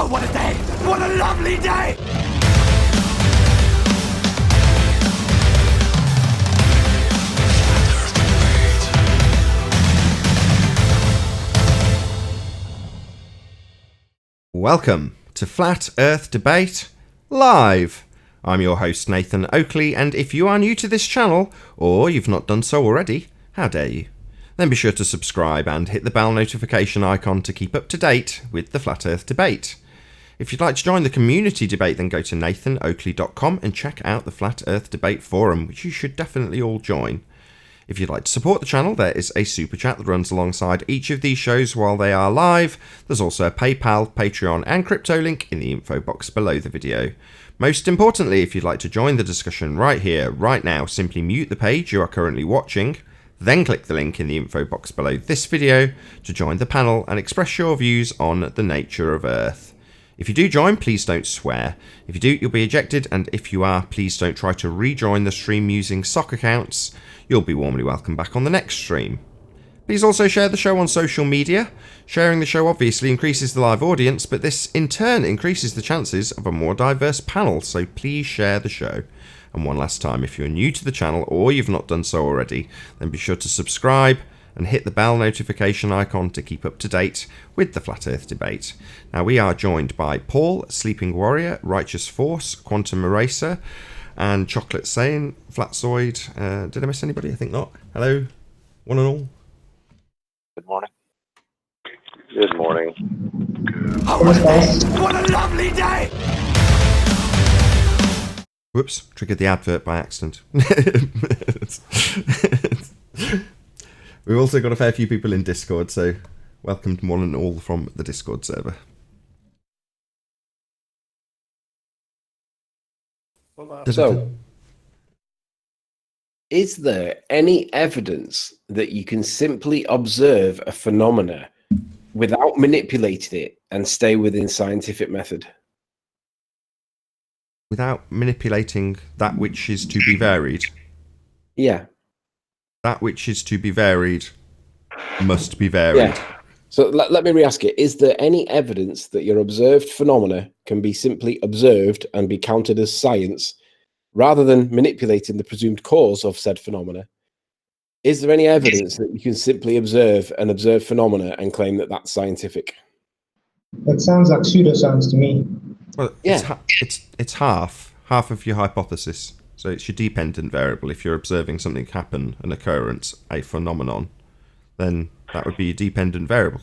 Oh, what a day! What a lovely day! Welcome to Flat Earth Debate Live. I'm your host Nathan Oakley, and if you are new to this channel, or you've not done so already, how dare you? Then be sure to subscribe and hit the bell notification icon to keep up to date with the Flat Earth Debate. If you'd like to join the community debate, then go to nathanoakley.com and check out the Flat Earth Debate forum, which you should definitely all join. If you'd like to support the channel, there is a super chat that runs alongside each of these shows while they are live. There's also a PayPal, Patreon and crypto link in the info box below the video. Most importantly, if you'd like to join the discussion right here, right now, simply mute the page you are currently watching, then click the link in the info box below this video to join the panel and express your views on the nature of Earth. If you do join, please don't swear. If you do, you'll be ejected, and if you are, please don't try to rejoin the stream using sock accounts. You'll be warmly welcome back on the next stream. Please also share the show on social media. Sharing the show obviously increases the live audience, but this in turn increases the chances of a more diverse panel, so please share the show. And one last time, if you're new to the channel or you've not done so already, then be sure to subscribe and hit the bell notification icon to keep up to date with the Flat Earth Debate. Now, we are joined by Paul, Sleeping Warrior, Righteous Force, Quantum Eraser, and Chocolate Saiyan, Flatzoid. Did I miss anybody? I think not. Hello, one and all. Good morning. Good morning. Oh, what a day! What a lovely day! Whoops, triggered the advert by accident. We've also got a fair few people in Discord, so welcome to one and all from the Discord server. So, is there any evidence that you can simply observe a phenomena without manipulating it and stay within scientific method? Without manipulating that which is to be varied? Yeah. That which is to be varied must be varied. Yeah. So let me re-ask it. Is there any evidence that your observed phenomena can be simply observed and be counted as science rather than manipulating the presumed cause of said phenomena? Is there any evidence that you can simply observe an observed phenomena and claim that that's scientific? That sounds like pseudoscience to me. Well, Yeah. it's half of your hypothesis. So it's your dependent variable. If you're observing something happen, an occurrence, a phenomenon, then that would be your dependent variable.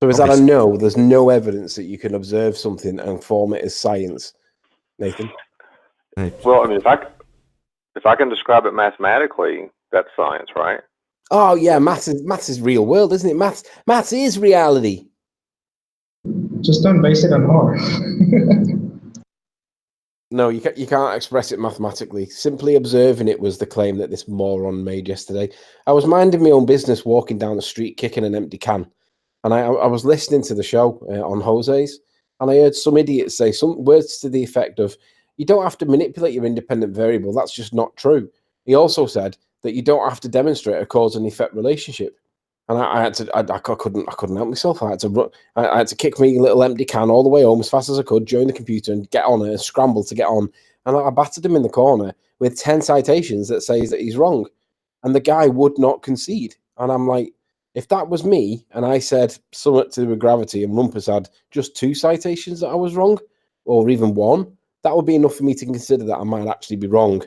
So is that a no? There's no evidence that you can observe something and form it as science, Nathan? Well, I mean, if I can describe it mathematically, that's science, right? Oh yeah, maths is real world, isn't it? Maths is reality. Just don't base it on R. No, you can't express it mathematically. Simply observing it was the claim that this moron made yesterday. I was minding my own business, walking down the street, kicking an empty can, and I was listening to the show on Jose's, and I heard some idiot say some words to the effect of, "You don't have to manipulate your independent variable. That's just not true." He also said that you don't have to demonstrate a cause and effect relationship. And I couldn't help myself. I had to kick my little empty can all the way home as fast as I could, join the computer and get on it and scramble to get on. And I battered him in the corner with 10 citations that says that he's wrong. And the guy would not concede. And I'm like, if that was me and I said something to do with gravity and Rumpus had just 2 citations that I was wrong, or even 1, that would be enough for me to consider that I might actually be wrong.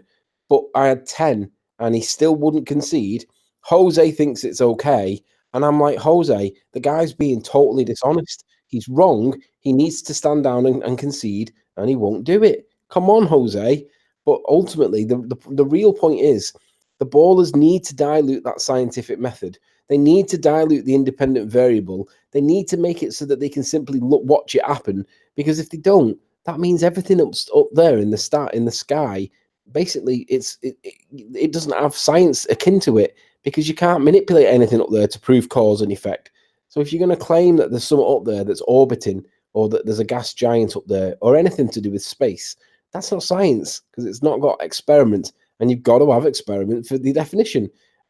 But I had 10 and he still wouldn't concede. Jose thinks it's okay. And I'm like, Jose, the guy's being totally dishonest. He's wrong. He needs to stand down and concede, and he won't do it. Come on, Jose. But ultimately, the real point is the ballers need to dilute that scientific method. They need to dilute the independent variable. They need to make it so that they can simply watch it happen. Because if they don't, that means everything up there in the sky, basically, it doesn't have science akin to it. Because you can't manipulate anything up there to prove cause and effect. So if you're going to claim that there's something up there that's orbiting, or that there's a gas giant up there, or anything to do with space, that's not science, because it's not got experiment, and you've got to have experiment for the definition.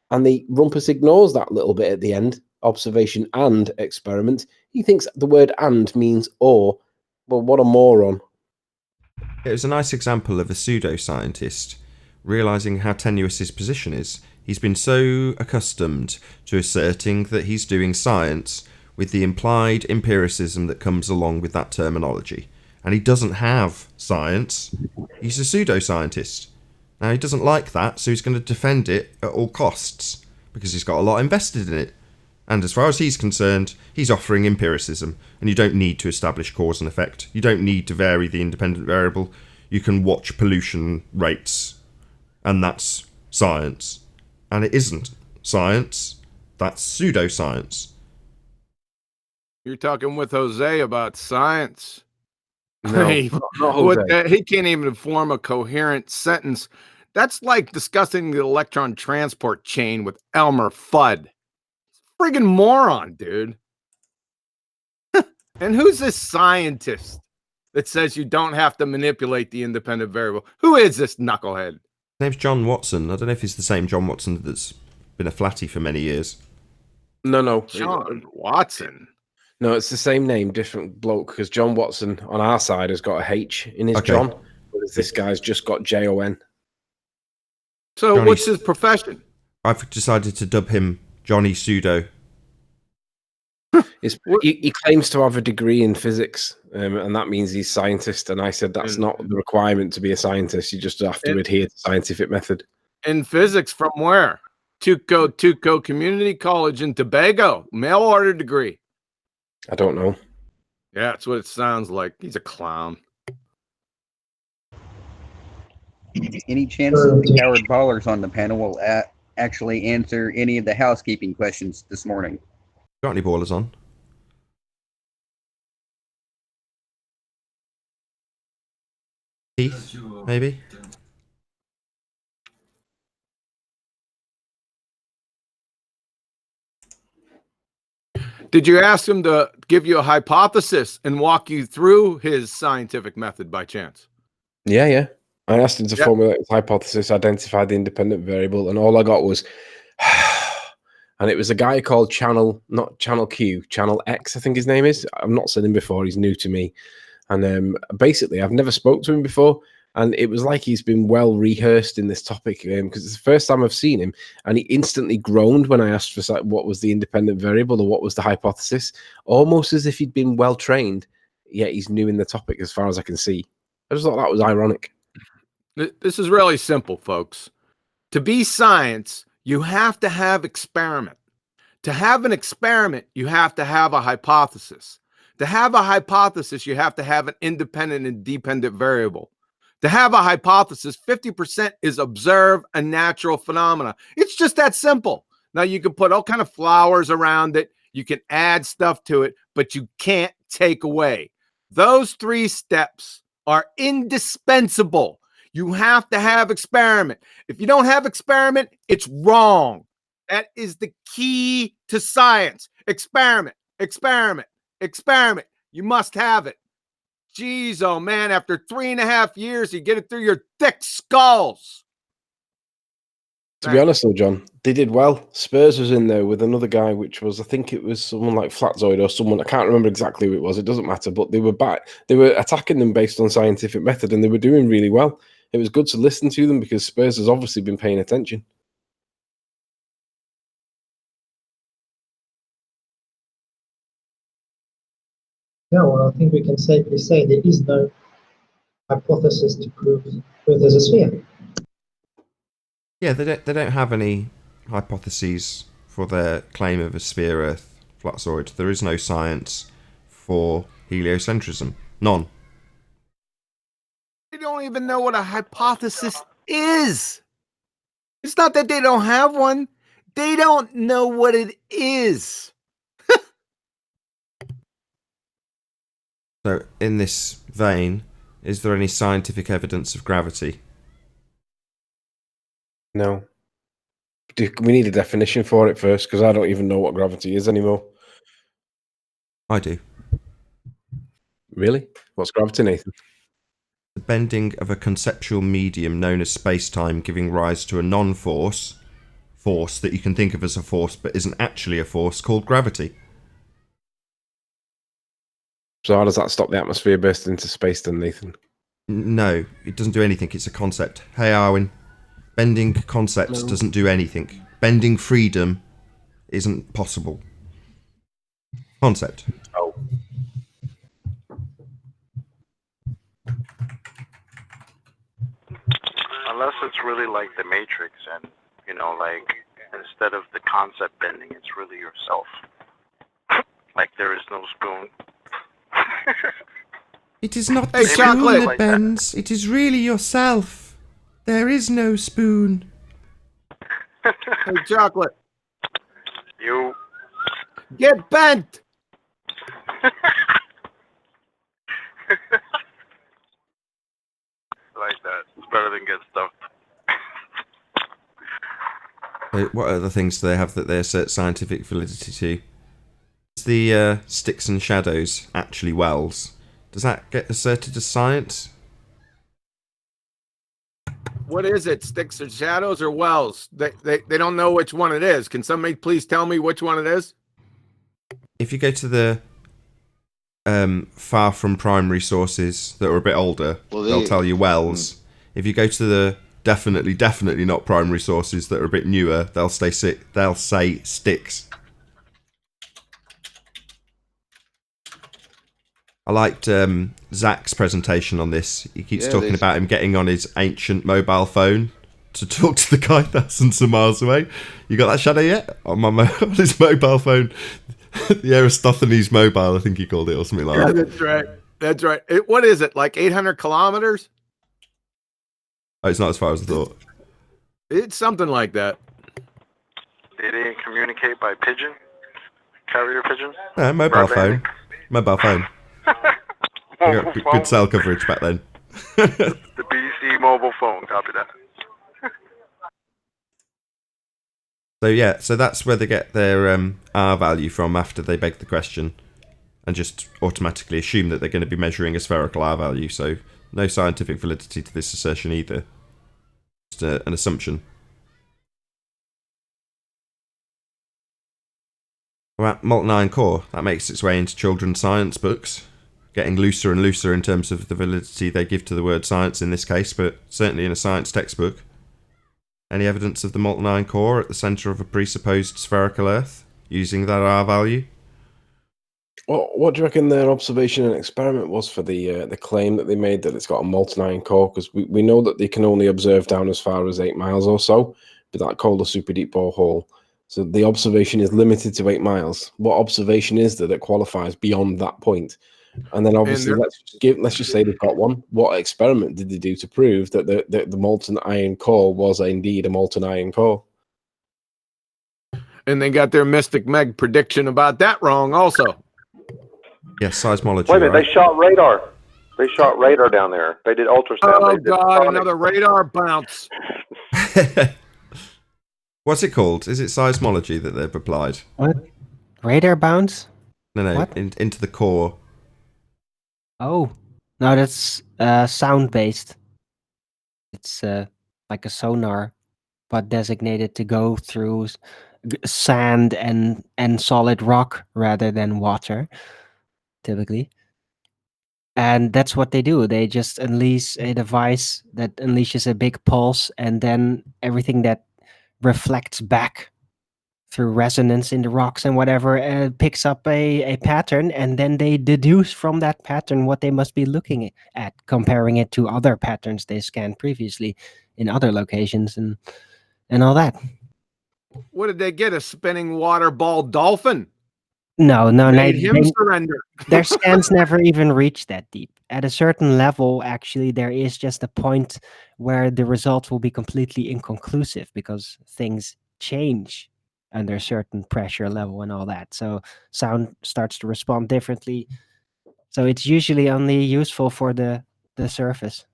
And the Rumpus ignores that little bit at the end, observation and experiment. He thinks the word and means or, Well, what a moron. It was a nice example of a pseudoscientist realising how tenuous his position is. He's been so accustomed to asserting that he's doing science with the implied empiricism that comes along with that terminology. And he doesn't have science. He's a pseudoscientist. Now, he doesn't like that, so he's going to defend it at all costs because he's got a lot invested in it. And as far as he's concerned, he's offering empiricism, and you don't need to establish cause and effect. You don't need to vary the independent variable. You can watch pollution rates, and that's science. And it isn't science, that's pseudoscience. You're talking with Jose about science. No, Hey, not Jose. he can't even form a coherent sentence. That's like discussing the electron transport chain with Elmer Fudd. Friggin' moron, dude. And who's this scientist that says you don't have to manipulate the independent variable? Who is this knucklehead? His name's John Watson. I don't know if he's the same John Watson that's been a flatty for many years. No. John Watson. No, it's the same name, different bloke, because John Watson on our side has got a H in his Okay. John, whereas this guy's just got Jon. So Johnny- what's his profession? I've decided to dub him Johnny Pseudo. He claims to have a degree in physics, and that means he's scientist. And I said that's not the requirement to be a scientist. You just have to adhere to scientific method. In physics from where? Tuco Community College in Tobago. Mail order degree. I don't know. Yeah, that's what it sounds like. He's a clown. Any chance that the coward ballers on the panel will actually answer any of the housekeeping questions this morning? Got any ballers on? Keith, maybe? Did you ask him to give you a hypothesis and walk you through his scientific method by chance? Yeah. I asked him to formulate his hypothesis, identify the independent variable, and all I got was, and it was a guy called not Channel Q, Channel X, I think his name is. I've not seen him before. He's new to me. And basically, I've never spoke to him before. And it was like he's been well rehearsed in this topic because it's the first time I've seen him. And he instantly groaned when I asked for what was the independent variable or what was the hypothesis, almost as if he'd been well trained. Yet he's new in the topic as far as I can see. I just thought that was ironic. This is really simple, folks. To be science, you have to have experiment. To have an experiment, you have to have a hypothesis. To have a hypothesis, you have to have an independent and dependent variable. To have a hypothesis, 50% is observe a natural phenomena. It's just that simple. Now, you can put all kind of flowers around it. You can add stuff to it, but you can't take away. Those 3 steps are indispensable. You have to have experiment. If you don't have experiment, it's wrong. That is the key to science. Experiment. You must have it. Jeez, oh man, after 3.5 years, you get it through your thick skulls. To be honest though, John, they did well. Spurs was in there with another guy, which was, I think it was someone like Flatzoid or someone, I can't remember exactly who it was, it doesn't matter, but they were back. They were attacking them based on scientific method and they were doing really well. It was good to listen to them because Spurs has obviously been paying attention. Yeah, well, I think we can safely say there is no hypothesis to prove there's a sphere. Yeah, they don't have any hypotheses for their claim of a sphere Earth flatzoid. There is no science for heliocentrism. None. They don't even know what a hypothesis is. It's not that they don't have one. They don't know what it is. So, in this vein, is there any scientific evidence of gravity? No. We need a definition for it first because I don't even know what gravity is anymore. I do. Really? What's gravity, Nathan? The bending of a conceptual medium known as space-time giving rise to a non-force, force that you can think of as a force but isn't actually a force, called gravity. So how does that stop the atmosphere bursting into space then, Nathan? No, it doesn't do anything. It's a concept. Hey, Arwin. Bending concepts doesn't do anything. Bending freedom isn't possible. Concept. Oh. Unless it's really like the Matrix and, like, instead of the concept bending, it's really yourself. Like there is no spoon. It is not the Hey, spoon chocolate. that bends. It is really yourself. There is no spoon. Hey, chocolate. You. Get bent. Like that. It's better than get stuffed. What other things do they have that they assert scientific validity to? Is the sticks and shadows actually wells? Does that get asserted as science? What is it? Sticks or shadows or wells? They don't know which one it is. Can somebody please tell me which one it is? If you go to the far from primary sources that are a bit older, they'll tell you wells. If you go to the definitely not primary sources that are a bit newer, they'll say sticks. I liked Zach's presentation on this. He keeps talking about him getting on his ancient mobile phone to talk to the guy thousands of miles away. You got that, Shadow, yet? On on his mobile phone. The Aristophanes mobile, I think he called it, or something like that. That's right. That's right. What is it? Like 800 kilometers? Oh, it's not as far as I thought. It's something like that. They didn't communicate by pigeon? Carrier pigeon? Yeah, mobile phone. Mobile phone. You got Mobile good cell coverage back then. The BC mobile phone, copy that. So that's where they get their R value from after they beg the question, and just automatically assume that they're going to be measuring a spherical R value. So no scientific validity to this assertion either. Just an assumption. Well, molten iron core, that makes its way into children's science books, getting looser and looser in terms of the validity they give to the word science in this case, but certainly in a science textbook. Any evidence of the molten iron core at the centre of a presupposed spherical Earth, using that R value? What do you reckon their observation and experiment was for the claim that they made that it's got a molten iron core? Because we know that they can only observe down as far as 8 miles or so, but that called a super deep borehole. So the observation is limited to 8 miles. What observation is there that qualifies beyond that point? And then obviously, let's just say they've got one. What experiment did they do to prove that the molten iron core was indeed a molten iron core? And they got their Mystic Meg prediction about that wrong also. Yes, seismology. Wait a minute, right? they shot radar. They shot radar down there. They did ultrasound. Oh, They did God, sonic. another radar bounce. What's it called? Is it seismology that they've applied? What? Radar bounce? No, What? into the core. Oh, no, that's sound-based. It's like a sonar, but designated to go through sand and solid rock rather than water, typically. And that's what they do. They just unleash a device that unleashes a big pulse, and then everything that reflects back through resonance in the rocks and whatever picks up a pattern, and then they deduce from that pattern what they must be looking at, comparing it to other patterns they scanned previously in other locations and all that. What did they get? A spinning water ball dolphin? No, Made him surrender. their scans never even reach that deep. At a certain level, actually, there is just a point where the results will be completely inconclusive because things change under a certain pressure level and all that. So sound starts to respond differently. So it's usually only useful for the surface.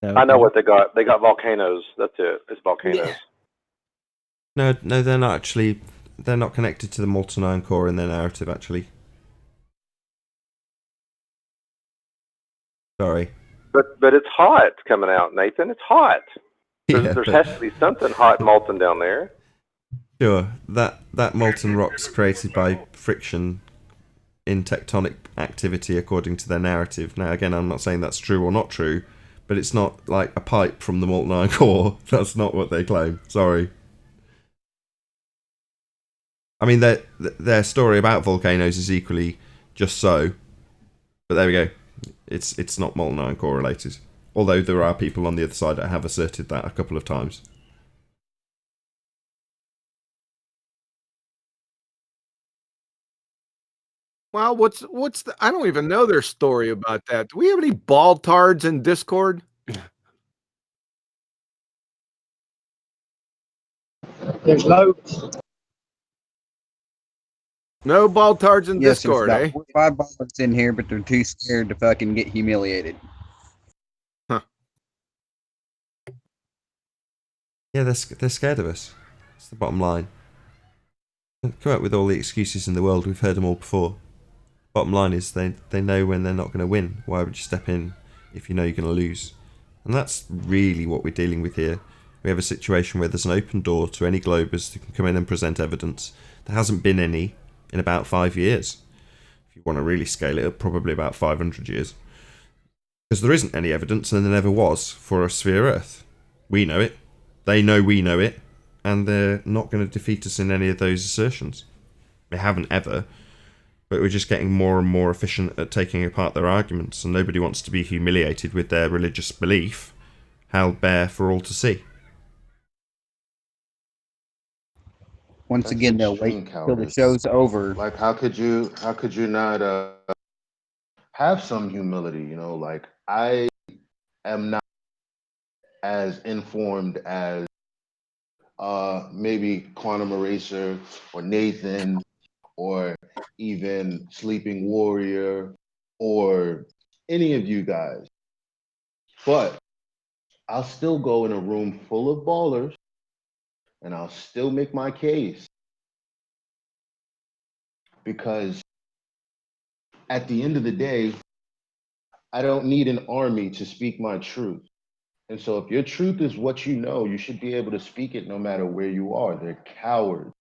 So, I know what they got. They got volcanoes. That's it. It's volcanoes. No, they're not actually. They're not connected to the molten iron core in their narrative, actually. Sorry. But it's hot coming out, Nathan. It's hot. Yeah, There has to be something hot molten down there. Sure, that molten rock's created by friction in tectonic activity according to their narrative. Now, again, I'm not saying that's true or not true, but it's not like a pipe from the molten iron core. That's not what they claim. Sorry. I mean, their story about volcanoes is equally just so. But there we go. It's not molten iron core related. Although there are people on the other side that have asserted that a couple of times. Well, what's the? I don't even know their story about that. Do we have any baltards in Discord? There's loads. No baltards in Yes, there's Discord, about eh? 4 or 5 ballers in here, but they're too scared to fucking get humiliated. Yeah, they're scared of us. That's the bottom line. Come up with all the excuses in the world. We've heard them all before. Bottom line is they know when they're not going to win. Why would you step in if you know you're going to lose? And that's really what we're dealing with here. We have a situation where there's an open door to any globers who can come in and present evidence. There hasn't been any in about 5 years. If you want to really scale it up, probably about 500 years. Because there isn't any evidence, and there never was, for a sphere Earth. We know it. They know we know it. And they're not going to defeat us in any of those assertions. They haven't ever. But we're just getting more and more efficient at taking apart their arguments, and nobody wants to be humiliated with their religious belief held bare for all to see. Once That's again, they'll wait extreme till the cowardice. show's over. Like, how could you not have some humility? You know, like, I am not as informed as maybe Quantum Eraser or Nathan or even Sleeping Warrior or any of you guys. But I'll still go in a room full of ballers and I'll still make my case. Because at the end of the day, I don't need an army to speak my truth. And so if your truth is what you know, you should be able to speak it no matter where you are. They're cowards.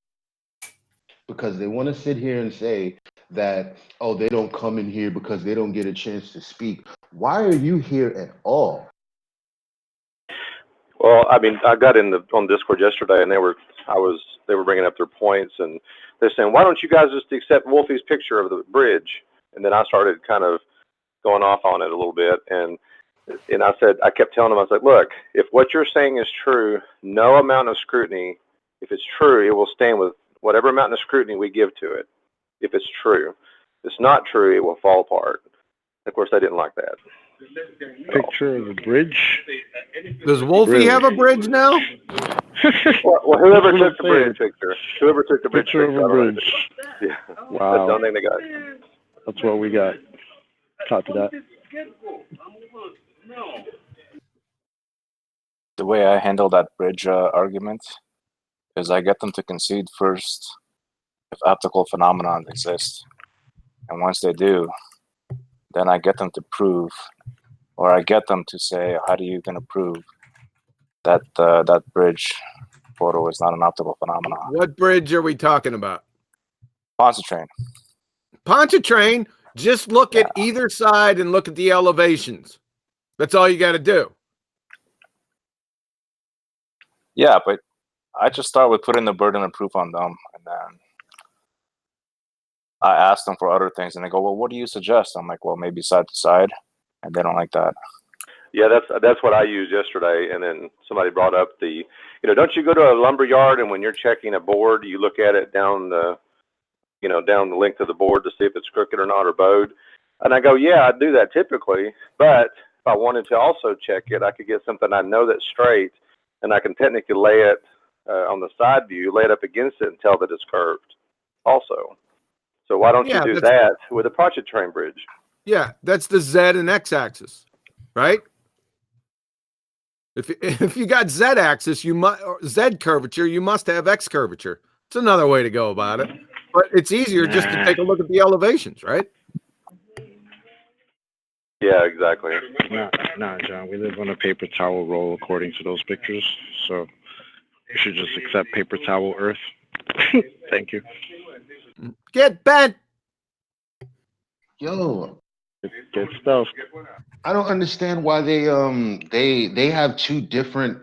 Because they want to sit here and say that, oh, they don't come in here because they don't get a chance to speak. Why are you here at all? Well, I mean, I got on Discord yesterday, and they were bringing up their points, and they're saying, why don't you guys just accept Wolfie's picture of the bridge? And then I started kind of going off on it a little bit, and I kept telling them, I was like, look, if what you're saying is true, no amount of scrutiny, if it's true, it will stand with whatever amount of scrutiny we give to it. If it's true, if it's not true, it will fall apart. Of course, they didn't like that. Picture of the bridge. Does Wolfie have a bridge now? Well, whoever took the bridge picture, picture of a bridge. Yeah. Wow. That's the only thing they got. That's what we got. Copy that. The way I handle that bridge argument is I get them to concede first if optical phenomenon exist. And once they do, then I get them to prove, or I get them to say, how are you going to prove that that bridge photo is not an optical phenomenon? What bridge are we talking about? Pontchartrain. Pontchartrain, just look at either side and look at the elevations. That's all you got to do. Yeah, but I just start with putting the burden of proof on them, and then I ask them for other things, and they go, well, what do you suggest? I'm like, well, maybe side to side, and they don't like that. Yeah, that's what I used yesterday, and then somebody brought up don't you go to a lumber yard, and when you're checking a board, you look at it down the length of the board to see if it's crooked or not or bowed? And I go, yeah, I do that typically, but if I wanted to also check it, I could get something I know that's straight, and I can technically lay it on the side view, lay it up against it, and tell that it's curved also. So why don't you do that with a Pontchartrain bridge? Yeah, that's the Z and X axis, right? If you got Z axis, Z curvature, you must have X curvature. It's another way to go about it, but it's easier just to take a look at the elevations, right? Yeah, exactly. Nah, John. We live on a paper towel roll according to those pictures, so you should just accept paper towel Earth. Thank you. Get bent. Yo, Good stuff. I don't understand why they have two different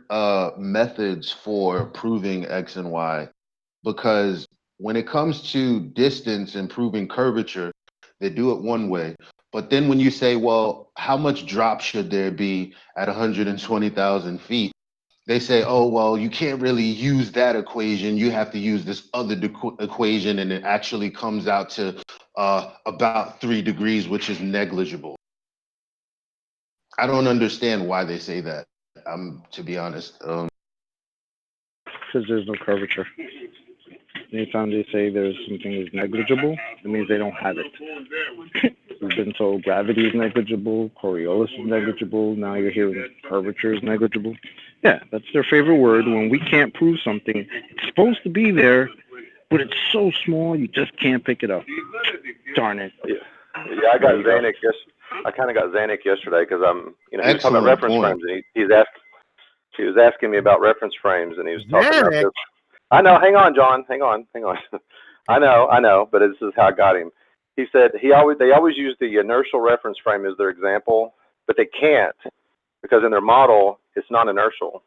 methods for proving X and Y, because when it comes to distance and proving curvature, they do it one way. But then when you say, well, how much drop should there be at 120,000 feet? They say, oh, well, you can't really use that equation. You have to use this other equation, and it actually comes out to about 3 degrees, which is negligible. I don't understand why they say that. To be honest. Because there's no curvature. Anytime they say there's something is negligible, it means they don't have it. We've been told gravity is negligible, Coriolis is negligible. Now you're hearing curvature is negligible. Yeah, that's their favorite word. When we can't prove something, it's supposed to be there, but it's so small you just can't pick it up. Darn it. Yeah, I got Zanuck. I kind of got Zanuck yesterday because he was talking about reference frames, and he was asking me about reference frames, and he was talking about this. I know. Hang on, John. Hang on. I know. But this is how I got him. He said they always use the inertial reference frame as their example, but they can't because in their model it's not inertial.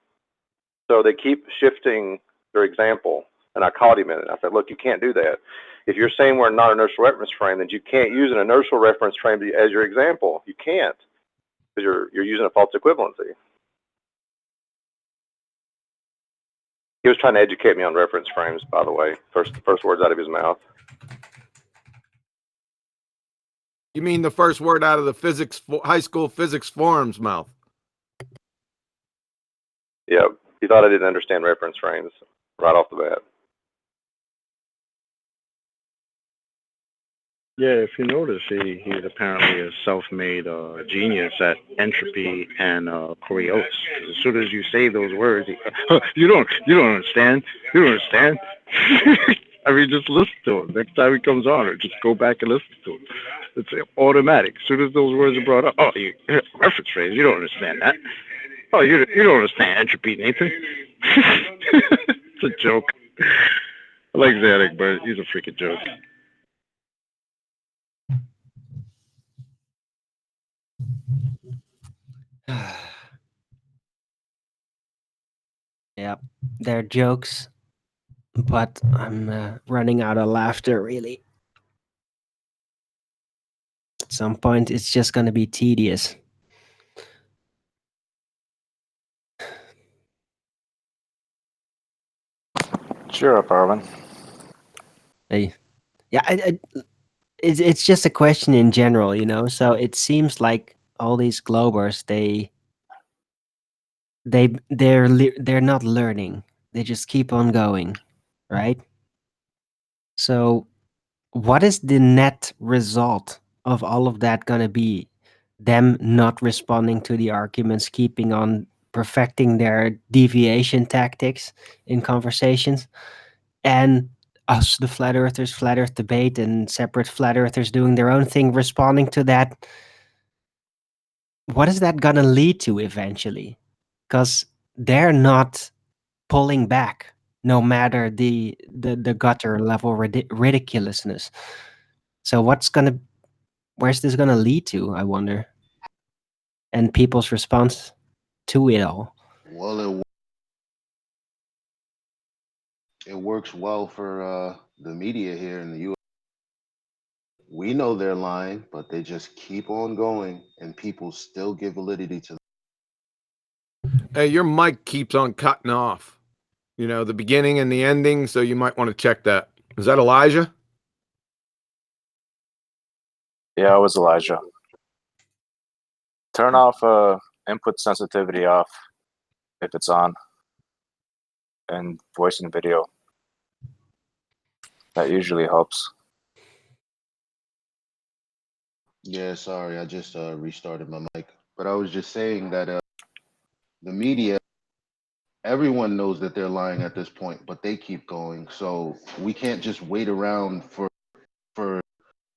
So they keep shifting their example. And I caught him in it. I said, look, you can't do that. If you're saying we're not an inertial reference frame, then you can't use an inertial reference frame as your example. You can't because you're using a false equivalency. He was trying to educate me on reference frames, by the way. First words out of his mouth. You mean the first word out of the high school physics forum's mouth? Yeah, he thought I didn't understand reference frames right off the bat. Yeah, if you notice, he's apparently a self-made genius at entropy and Coriolis. As soon as you say those words, you don't understand. You don't understand. I mean, just listen to him. Next time he comes on, or just go back and listen to him. It's automatic. As soon as those words are brought up, reference phrase, you don't understand that. Oh, you don't understand entropy, Nathan. It's a joke. I like Zanuck, but he's a freaking joke. Yeah, they're jokes, but I'm running out of laughter, really. At some point, it's just going to be tedious. Cheer up, Arvin. Hey, yeah, it's just a question in general, So it seems like all these globers, they're not learning. They just keep on going, right? So what is the net result of all of that going to be? Them not responding to the arguments, keeping on perfecting their deviation tactics in conversations, and us, the flat earthers, flat earth debate, and separate flat earthers doing their own thing, responding to that. What is that going to lead to eventually? Because they're not pulling back, no matter the gutter level ridiculousness. So where's this gonna lead to, I wonder? And people's response to it all. Well, it works well for the media here in the U.S. We know they're lying, but they just keep on going, and people still give validity to them. Hey, your mic keeps on cutting off. The beginning and the ending, so you might want to check that. Is that Elijah? Yeah, it was Elijah. Turn off input sensitivity off if it's on, and voice and video. That usually helps. Yeah, sorry, I just restarted my mic. But I was just saying that the media, everyone knows that they're lying at this point, but they keep going. So we can't just wait around for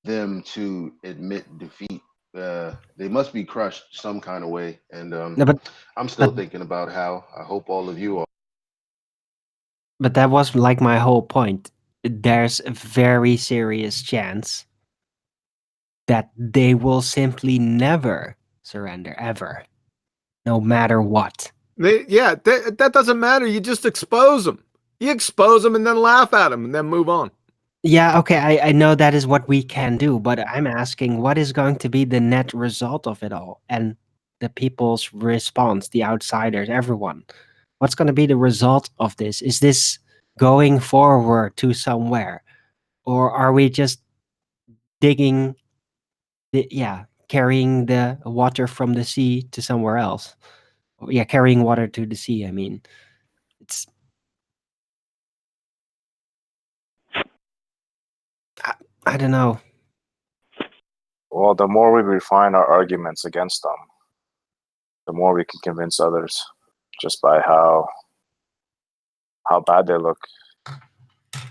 them to admit defeat. They must be crushed some kind of way. And I'm still thinking about how. I hope all of you are. But that was like my whole point. there's a very serious chance that they will simply never surrender, ever, no matter what. That doesn't matter. You just expose them. You expose them and then laugh at them and then move on. Yeah, okay, I know that is what we can do, but I'm asking what is going to be the net result of it all? And the people's response, the outsiders, everyone. What's going to be the result of this? Is this going forward to somewhere? Or are we just digging, carrying the water from the sea to somewhere else? Yeah, carrying water to the sea, I mean. It's... I don't know. Well, the more we refine our arguments against them, the more we can convince others just by how bad they look,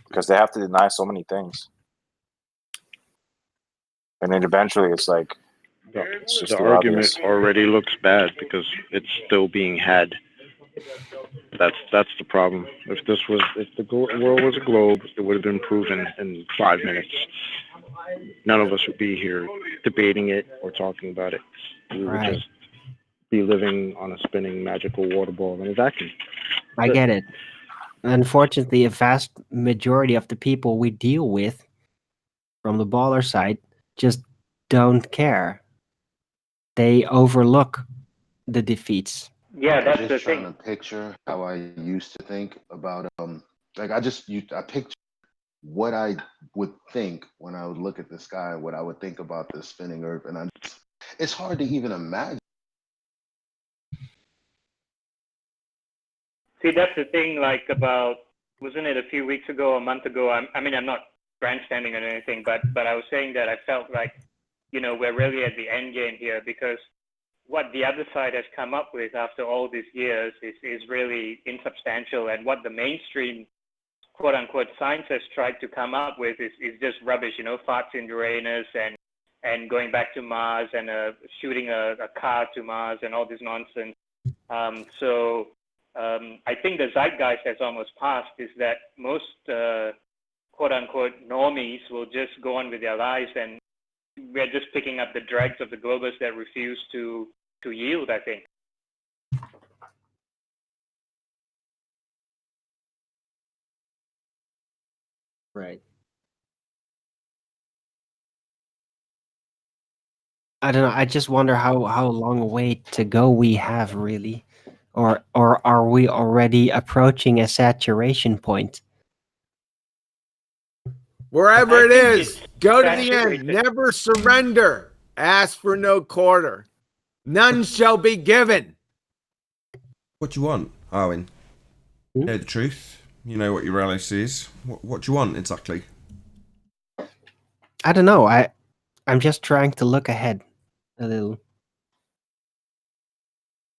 because they have to deny so many things, and then eventually it's like it's just The too argument obvious. already looks bad because it's still being had. That's the problem. If the world was a globe, it would have been proven in 5 minutes. None of us would be here debating it or talking about it. We would just be living on a spinning magical water ball in a vacuum. I get it. Unfortunately, a vast majority of the people we deal with from the baller side just don't care. They overlook the defeats. Yeah, that's I'm the just trying thing. to picture how I used to think about like I picture what I would think when I would look at the sky, what I would think about the spinning earth, and it's hard to even imagine. See, that's the thing, like about, wasn't it a few weeks ago, a month ago? I mean, I'm not grandstanding or anything, but I was saying that I felt like, we're really at the end game here, because what the other side has come up with after all these years is really insubstantial, and what the mainstream quote unquote science has tried to come up with is just rubbish, farts in Uranus and going back to Mars and shooting a car to Mars and all this nonsense. So I think the zeitgeist has almost passed, is that most quote unquote normies will just go on with their lives, and we're just picking up the dregs of the globers that refuse to yield, I think. Right. I don't know. I just wonder how long a way to go we have, really, or are we already approaching a saturation point? Wherever I it think is, it's go to the end. saturated. Never surrender. Ask for no quarter. None shall be given. What do you want, Arwen? You know the truth. You know what your reality is. What do you want exactly? I don't know. I'm just trying to look ahead a little,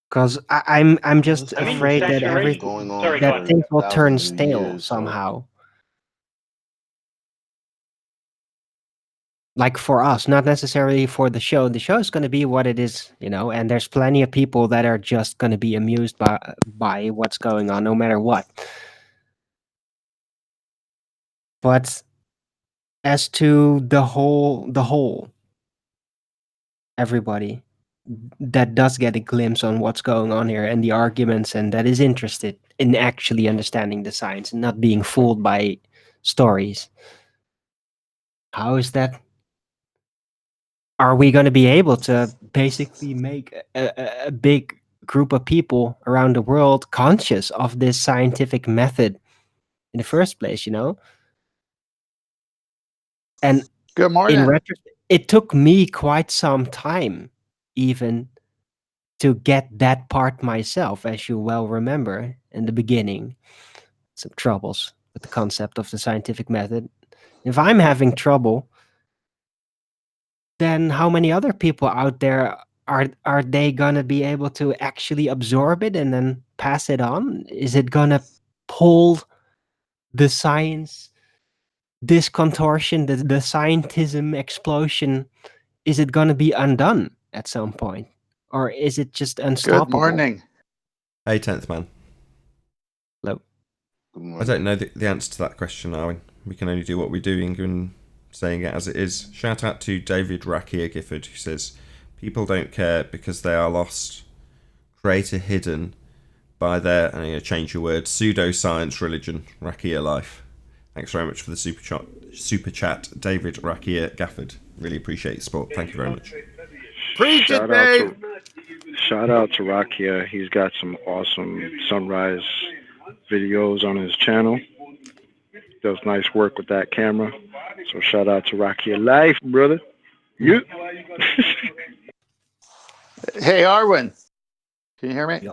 because I'm just afraid that everything, going on that things will turn thousands of stale years, somehow. Like for us, not necessarily for the show. The show is going to be what it is, and there's plenty of people that are just going to be amused by what's going on, no matter what. But as to the whole, everybody that does get a glimpse on what's going on here and the arguments, and that is interested in actually understanding the science and not being fooled by stories. How is that? Are we going to be able to basically make a big group of people around the world conscious of this scientific method in the first place, And Good morning. in retrospect, it took me quite some time even to get that part myself, as you well remember in the beginning. Some troubles with the concept of the scientific method. If I'm having trouble, then how many other people out there are they gonna be able to actually absorb it and then pass it on? Is it gonna pull the science, this contortion, the scientism explosion? Is it gonna be undone at some point, or is it just unstoppable? Good morning. Hey, 10th man. Hello. I don't know the answer to that question, Arwen. we can only do what we're doing and saying it as it is. Shout out to David Rakia Gifford, who says, people don't care because they are lost. Creator hidden by their, I'm going to change your word, pseudoscience religion, Rakia life. Thanks very much for the super chat, David Rakia Gafford. Really appreciate your support. Thank you very much. Preach it, Dave. Shout out to Rakia. He's got some awesome sunrise videos on his channel. Does nice work with that camera. So shout out to Rakia Life, brother. You. Hey, Arwen. Can you hear me?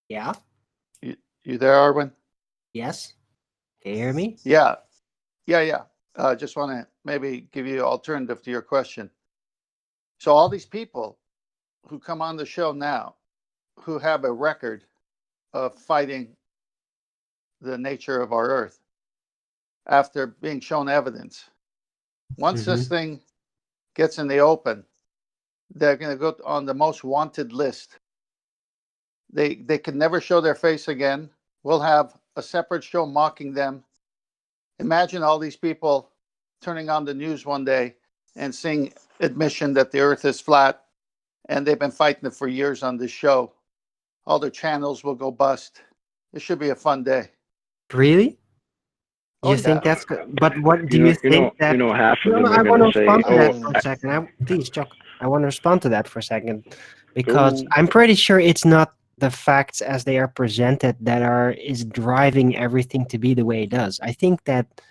Yeah. You there, Arwen? Yes. Can you hear me? Yeah. Just want to maybe give you an alternative to your question. So all these people who come on the show now, who have a record of fighting the nature of our Earth, after being shown evidence, once this thing gets in the open, they're going to go on the most wanted list. They can never show their face again. We'll have a separate show mocking them. Imagine all these people turning on the news one day and seeing admission that the Earth is flat, and they've been fighting it for years on this show. All their channels will go bust. It should be a fun day. Really? Oh, You think yeah. that's good? But what do you think that? half of them I are want to going to say, respond to that for a second. Please, Chuck. I want to respond to that for a second because I'm pretty sure it's not the facts as they are presented that is driving everything to be the way it does. I think that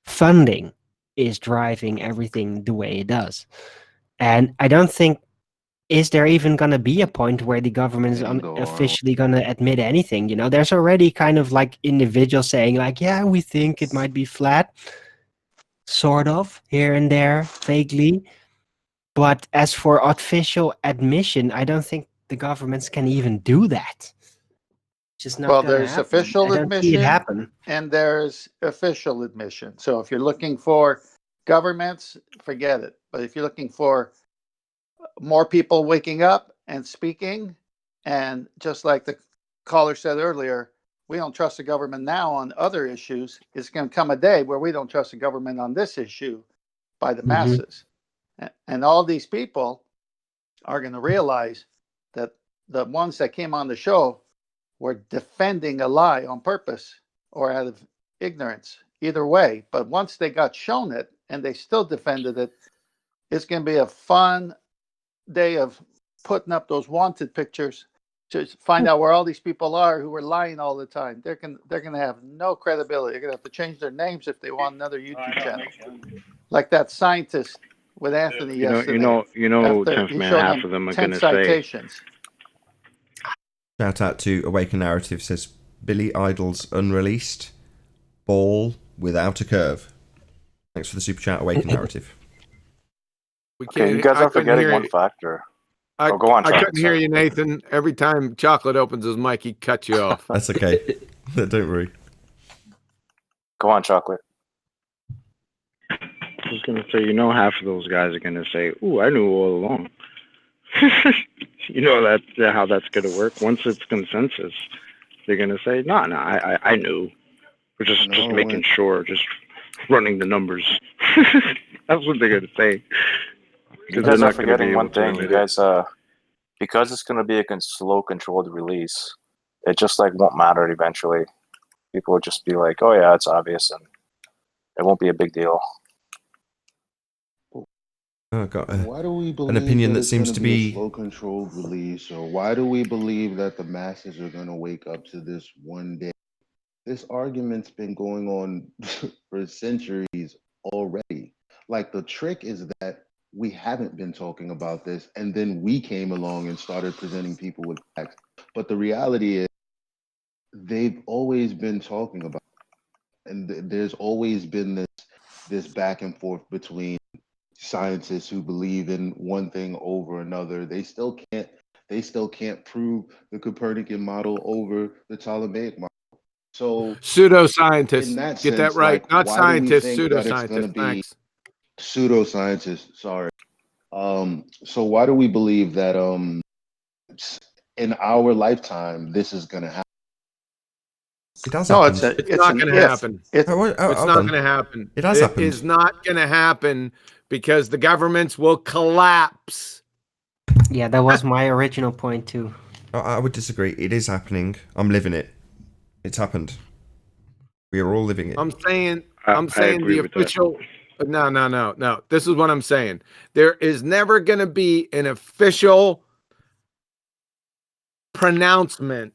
funding is driving everything the way it does, and I don't think. Is there even going to be a point where the government is officially going to admit anything? You know, there's already kind of like individuals saying like, yeah, we think it might be flat, sort of, here and there, vaguely. But as for official admission, I don't think the governments can even do that. It's just not Well, going to there's happen. official I don't see it admission happen. and there's official admission. So if you're looking for governments, forget it. But if you're looking for more people waking up and speaking, and just like the caller said earlier, we don't trust the government now on other issues. It's going to come a day where we don't trust the government on this issue by the masses. And all these people are going to realize that the ones that came on the show were defending a lie on purpose or out of ignorance, either way. But once they got shown it and they still defended it, it's going to be a fun day of putting up those wanted pictures to find out where all these people are who were lying all the time. They're going to have no credibility. They're going to have to change their names if they want another YouTube channel. Like that scientist with Anthony yesterday. You know, 10th man, half of them are going to say. Shout out to Awaken Narrative, says Billy Idol's unreleased ball without a curve. Thanks for the super chat, Awaken Narrative. Okay, you guys are forgetting one factor. Go on, I Chocolate. couldn't hear you, Nathan. Every time Chocolate opens his mic, he cuts you off. That's okay. Don't worry. Go on, Chocolate. I was going to say, half of those guys are going to say, ooh, I knew all along. That's how that's going to work. Once it's consensus, they're going to say, no, I knew. We're just making sure, just running the numbers. That's what they're going to say. You guys are forgetting one thing. You guys, because it's going to be a slow, controlled release, it just won't matter eventually. People will just be like, "Oh yeah, it's obvious," and it won't be a big deal. I've got why do we believe an opinion that it's seems gonna to be be a slow, controlled release, or why do we believe that the masses are going to wake up to this one day? This argument's been going on for centuries already. Like, the trick is that we haven't been talking about this, and then we came along and started presenting people with facts. But the reality is, they've always been talking about it. And there's always been this back and forth between scientists who believe in one thing over another. They still can't prove the Copernican model over the Ptolemaic model. So pseudoscientists. in that Get sense, that right. Not why scientists, do we think that it's going to pseudoscientists. be Thanks. pseudoscientists? Sorry. So why do we believe that in our lifetime this is going to happen? It has No, happened. it's not an going to if. happen. It, It's not going to happen. It has happened. It is not going to happen because the governments will collapse. Yeah, that was my original point too. I would disagree. It is happening. I'm living it. It's happened. We are all living it. I'm saying I the agree with that. official. No. This is what I'm saying. There is never going to be an official pronouncement.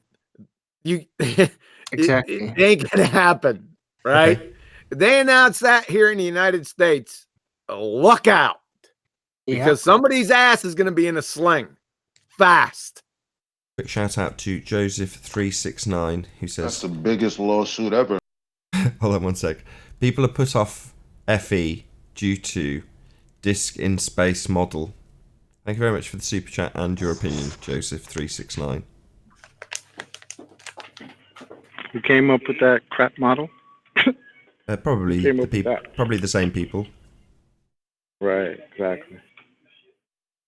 Exactly. It ain't going to happen, right? Okay. If they announce that here in the United States, look out. Because somebody's ass is going to be in a sling fast. Quick shout out to Joseph369 who says, That's the biggest lawsuit ever. hold on one sec. People are put off FE due to disk in space model. Thank you very much for the super chat and your opinion, Joseph369. Who came up with that crap model? Probably came the up with people, that? probably the same people. Right, exactly.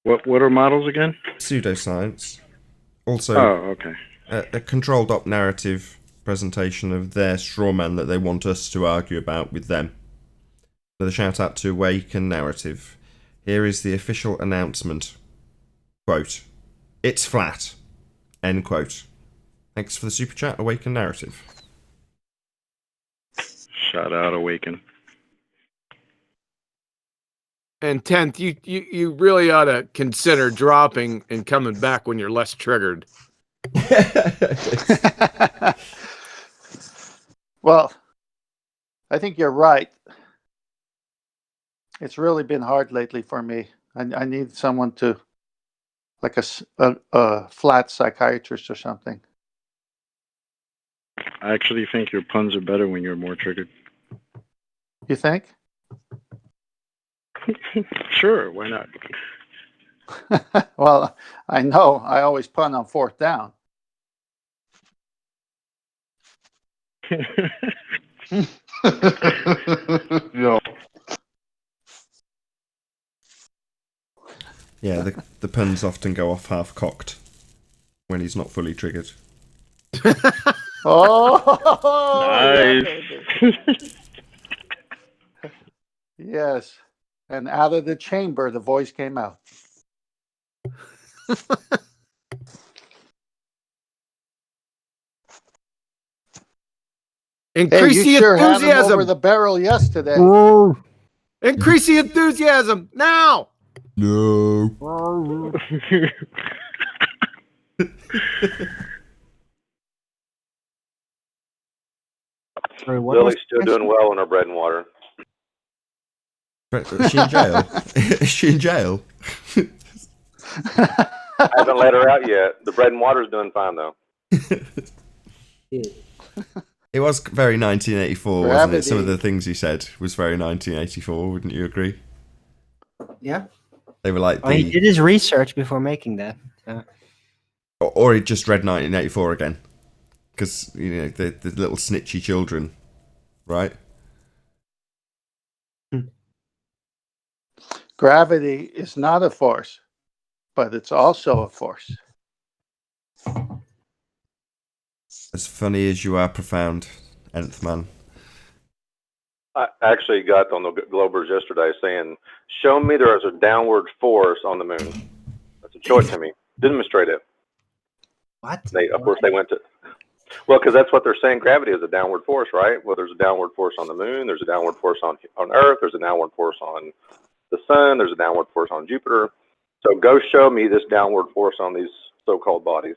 What are models again? Pseudoscience. Also, Oh, okay. a controlled op narrative presentation of their straw man that they want us to argue about with them. With a shout out to Awaken Narrative. Here is the official announcement. Quote, "It's flat." End quote. Thanks for the super chat, Awaken Narrative. Shout out Awaken. And 10th, you really ought to consider dropping and coming back when you're less triggered. well, I think you're right. It's really been hard lately for me. I need someone to, like a flat psychiatrist or something. I actually think your puns are better when you're more triggered. You think? Sure, why not? Well, I know. I always pun on fourth down. Yo. Yeah, the puns often go off half-cocked when he's not fully triggered. Oh, nice. Yes. And out of the chamber, the voice came out. Increase hey, the you sure had him enthusiasm. over the barrel yesterday. Whoa. Increase the enthusiasm now. No. Sorry, what Lily's was still the doing well on her bread and water. Is she in jail? Is she in jail? I haven't let her out yet. The bread and water's doing fine though. It was very 1984, wasn't it? Gravity. Some of the things he said was very 1984, wouldn't you agree? Yeah. They were like Oh, he did his research before making that. or he just read 1984 again. Because, you know, the little snitchy children, right? Gravity is not a force, but it's also a force. As funny as you are profound, Nth man. I actually got on the Globers yesterday saying, show me there is a downward force on the moon. That's a show it to me. Demonstrate it. What? Of course, they went to... Well, because that's what they're saying. Gravity is a downward force, right? Well, there's a downward force on the moon. There's a downward force on Earth. There's a downward force on the sun. There's a downward force on Jupiter. So go show me this downward force on these so-called bodies.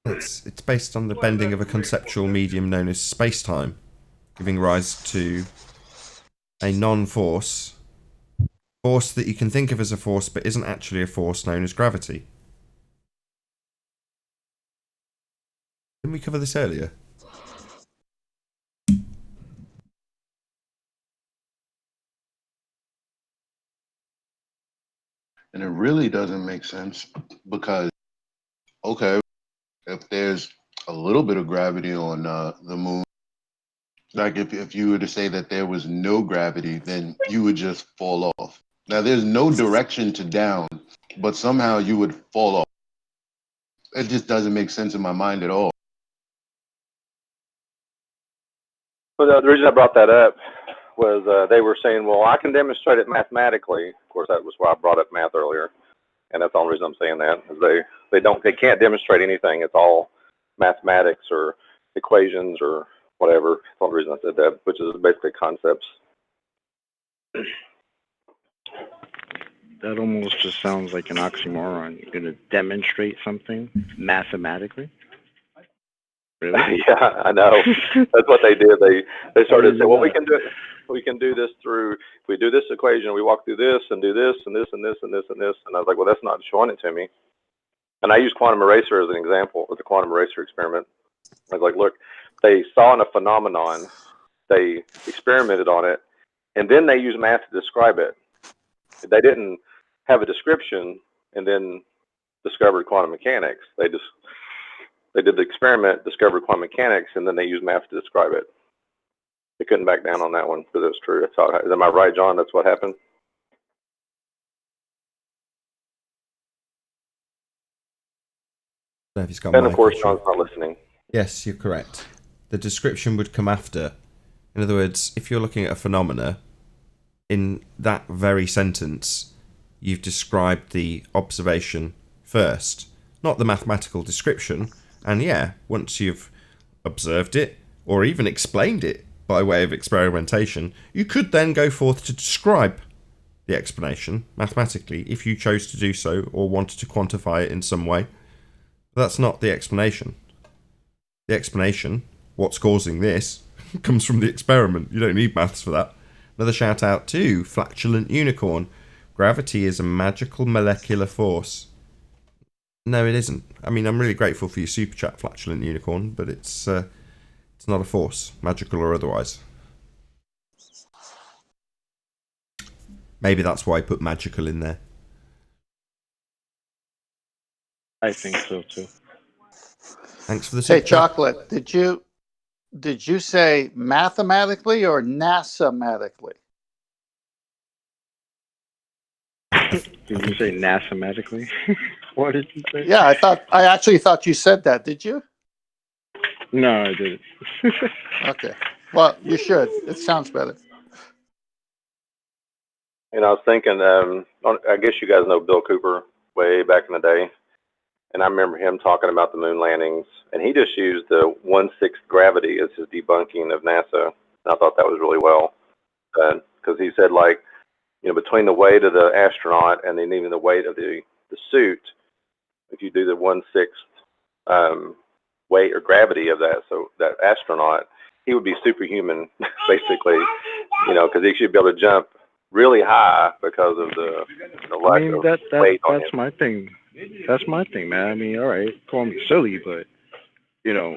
It's based on the bending of a conceptual medium known as space-time, giving rise to a non-force, force that you can think of as a force but isn't actually a force, known as gravity. Didn't we cover this earlier? And it really doesn't make sense because, okay, if there's a little bit of gravity on the moon, like if you were to say that there was no gravity, then you would just fall off. Now, there's no direction to down, but somehow you would fall off. It just doesn't make sense in my mind at all. Well, the reason I brought that up was they were saying, well, I can demonstrate it mathematically. Of course, that was why I brought up math earlier, and that's the only reason I'm saying that is they can't demonstrate anything. It's all mathematics or equations or whatever. That's the only reason I said that, which is basically concepts. That almost just sounds like an oxymoron. You're going to demonstrate something mathematically? Really? Yeah, I know. That's what they did. They started to say, well, we can do this through, if we do this equation, we walk through this and do this and this and this and this and this. And I was like, well, that's not showing it to me. And I used quantum eraser as an example with the quantum eraser experiment. I was like, look, they saw a phenomenon, they experimented on it, and then they used math to describe it. They didn't have a description and then discovered quantum mechanics. They did the experiment, discovered quantum mechanics, and then they used math to describe it. They couldn't back down on that one because it was true. That's how, am I right, John? That's what happened? And of course, John's not listening. Yes, you're correct. The description would come after. In other words, if you're looking at a phenomena, in that very sentence, you've described the observation first, not the mathematical description. And yeah, once you've observed it, or even explained it by way of experimentation, you could then go forth to describe the explanation mathematically if you chose to do so or wanted to quantify it in some way. But that's not the explanation. The explanation, what's causing this, comes from the experiment. You don't need maths for that. Another shout out to Flatulent Unicorn. Gravity is a magical molecular force. No, it isn't. I mean, I'm really grateful for your super chat, Flatulent Unicorn, but it's not a force, magical or otherwise. Maybe that's why I put magical in there. I think so too. Thanks for the super Hey, Chocolate, did you say mathematically or NASA-matically? Did you say NASA-matically? What did you say? Yeah, I actually thought you said that. Did you? No, I didn't. Okay. Well, you should. It sounds better. And I was thinking, I guess you guys know Bill Cooper way back in the day. And I remember him talking about the moon landings. And he just used the 1/6 gravity as his debunking of NASA. And I thought that was really well done. Because he said, like, you know, between the weight of the astronaut and then even the weight of the suit, if you do the 1/6 weight or gravity of that, so that astronaut, he would be superhuman, basically, you know, because he should be able to jump really high because of the lack of weight on him. That's my thing. That's my thing, man. I mean, all right, call me silly, but, you know,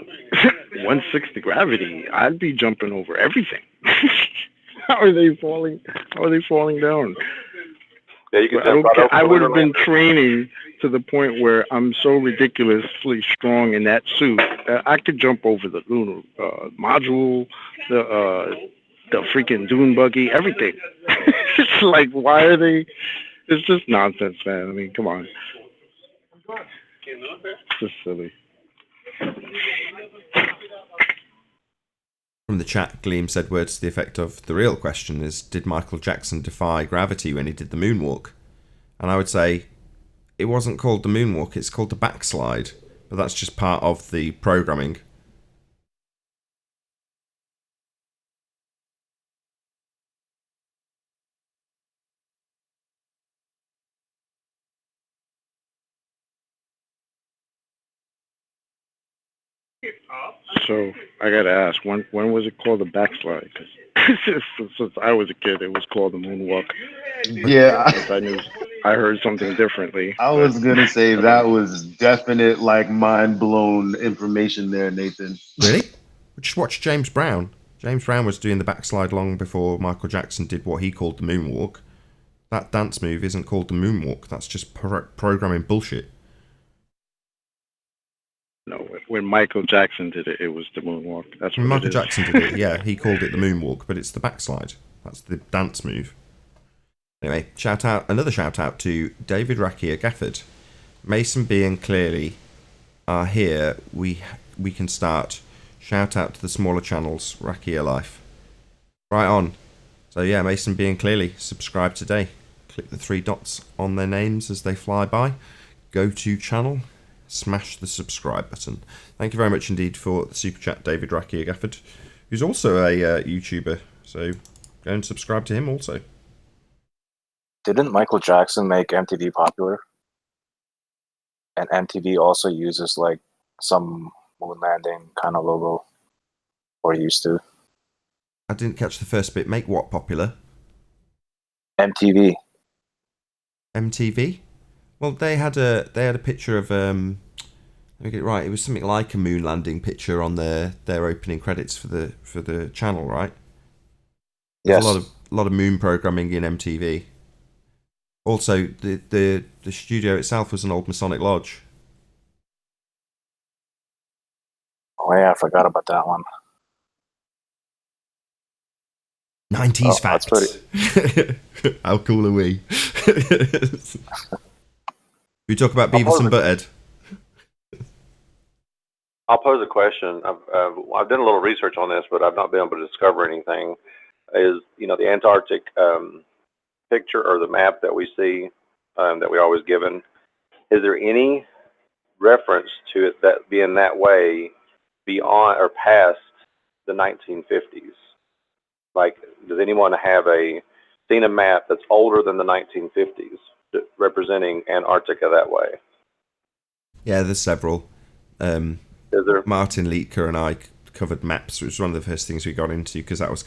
1/6 gravity, I'd be jumping over everything. How are they falling? How are they falling down? Yeah, you can I would have been training to the point where I'm so ridiculously strong in that suit that I could jump over the lunar module, the freaking dune buggy, everything. It's like, why are they? It's just nonsense, man. I mean, come on. It's just silly. From the chat, Gleam said words to the effect of, the real question is, did Michael Jackson defy gravity when he did the moonwalk? And I would say, it wasn't called the moonwalk, it's called the backslide. But that's just part of the programming. So I gotta ask, when was it called the backslide? Because since I was a kid, it was called the moonwalk. Yeah, I heard something differently. I was gonna say that was definite, like, mind blown information there, Nathan. Really? Just watch James Brown. James Brown was doing the backslide long before Michael Jackson did what he called the moonwalk. That dance move isn't called the moonwalk. That's just programming bullshit. No, when Michael Jackson did it, it was the moonwalk. That's when what Michael Jackson did it, yeah, he called it the moonwalk, but it's the backslide. That's the dance move. Anyway, another shout out to David Rakia Gafford. Mason B and Clearly are here. We can start Shout out to the smaller channels, Rackier Life. Right on. So yeah, Mason being clearly, subscribe today. Click the 3 dots on their names as they fly by. Go to channel, smash the subscribe button. Thank you very much indeed for the super chat, David Rackier Gafford, who's also a YouTuber. So go and subscribe to him also. Didn't Michael Jackson make MTV popular? And MTV also uses like some moon landing kind of logo, or used to. I didn't catch the first bit. Make what popular? MTV. MTV? Well, they had a picture of let me get it right. It was something like a moon landing picture on their opening credits for the channel, right? There's Yes. a lot of moon programming in MTV. Also, the studio itself was an old Masonic lodge. Oh yeah, I forgot about that one. 90s facts. How cool are we? We talk about Beavis and Butthead. I'll pose a question. I've done a little research on this, but I've not been able to discover anything. Is the Antarctic picture or the map that we see that we're always given? Is there any reference to it that being that way beyond or past the 1950s? Like, does anyone have seen a map that's older than the 1950s representing Antarctica that way? Yeah, there's several. Is there? Martin Leitker and I covered maps, which was one of the first things we got into because that was